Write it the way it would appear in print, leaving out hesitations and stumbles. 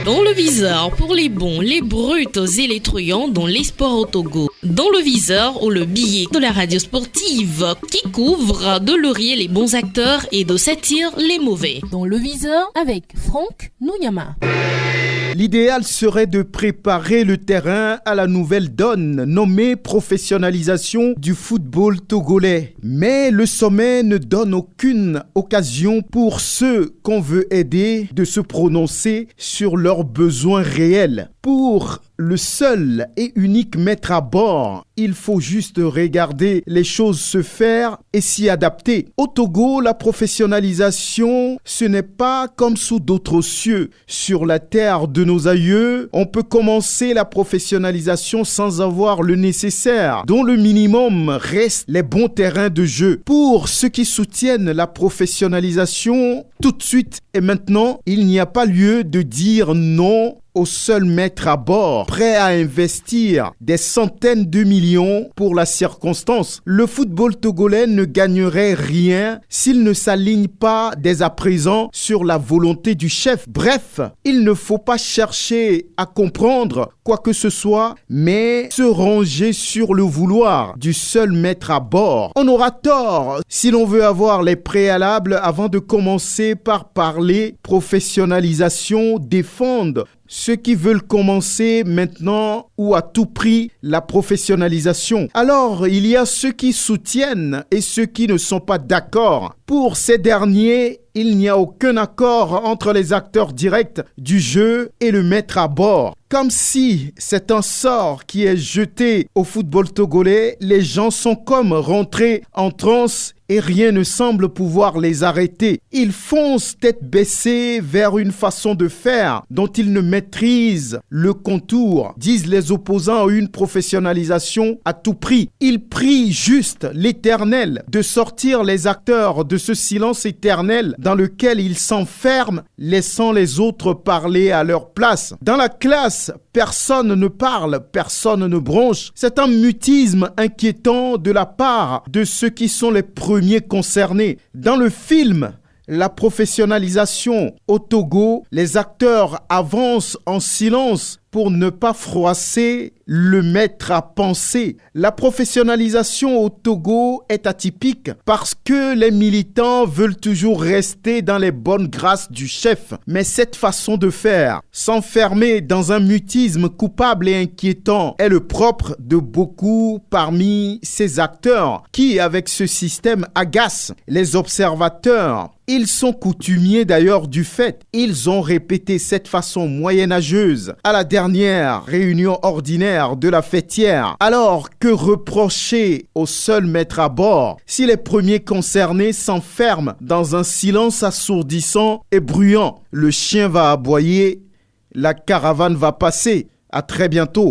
Dans le viseur pour les bons, les bruts et les truands dans les sports au Togo. Dans le viseur ou le billet de la radio sportive qui couvre de laurier les bons acteurs et de satire les mauvais. Dans le viseur avec Franck Nouyama. L'idéal serait de préparer le terrain à la nouvelle donne nommée professionnalisation du football togolais. Mais le sommet ne donne aucune occasion pour ceux qu'on veut aider de se prononcer sur leurs besoins réels. Pour le seul et unique maître à bord, il faut juste regarder les choses se faire et s'y adapter. Au Togo, la professionnalisation, ce n'est pas comme sous d'autres cieux. Sur la terre de nos aïeux, on peut commencer la professionnalisation sans avoir le nécessaire, dont le minimum reste les bons terrains de jeu. Pour ceux qui soutiennent la professionnalisation, tout de suite et maintenant, il n'y a pas lieu de dire non au seul maître à bord, prêt à investir des centaines de millions pour la circonstance. Le football togolais ne gagnerait rien s'il ne s'aligne pas dès à présent sur la volonté du chef. Bref, il ne faut pas chercher à comprendre quoi que ce soit, mais se ranger sur le vouloir du seul maître à bord. On aura tort si l'on veut avoir les préalables avant de commencer par parler professionnalisation, défendre ceux qui veulent commencer maintenant ou à tout prix la professionnalisation. Alors, il y a ceux qui soutiennent et ceux qui ne sont pas d'accord. Pour ces derniers, il n'y a aucun accord entre les acteurs directs du jeu et le maître à bord. Comme si c'est un sort qui est jeté au football togolais, les gens sont comme rentrés en transe et rien ne semble pouvoir les arrêter. Ils foncent tête baissée vers une façon de faire dont ils ne maîtrisent le contour, disent les opposants à une professionnalisation à tout prix. Ils prient juste l'Éternel de sortir les acteurs de ce silence éternel dans lequel ils s'enferment, laissant les autres parler à leur place. Dans la classe, personne ne parle, personne ne bronche. C'est un mutisme inquiétant de la part de ceux qui sont les premiers concernés. Dans le film, la professionnalisation au Togo, les acteurs avancent en silence pour ne pas froisser le maître à penser. La professionnalisation au Togo est atypique parce que les militants veulent toujours rester dans les bonnes grâces du chef. Mais cette façon de faire, s'enfermer dans un mutisme coupable et inquiétant, est le propre de beaucoup parmi ces acteurs qui, avec ce système, agacent les observateurs. Ils sont coutumiers d'ailleurs du fait. Ils ont répété cette façon moyenâgeuse à la dernière réunion ordinaire de la fêtière. Alors que reprocher au seul maître à bord si les premiers concernés s'enferment dans un silence assourdissant et bruyant? Le chien va aboyer, la caravane va passer. À très bientôt.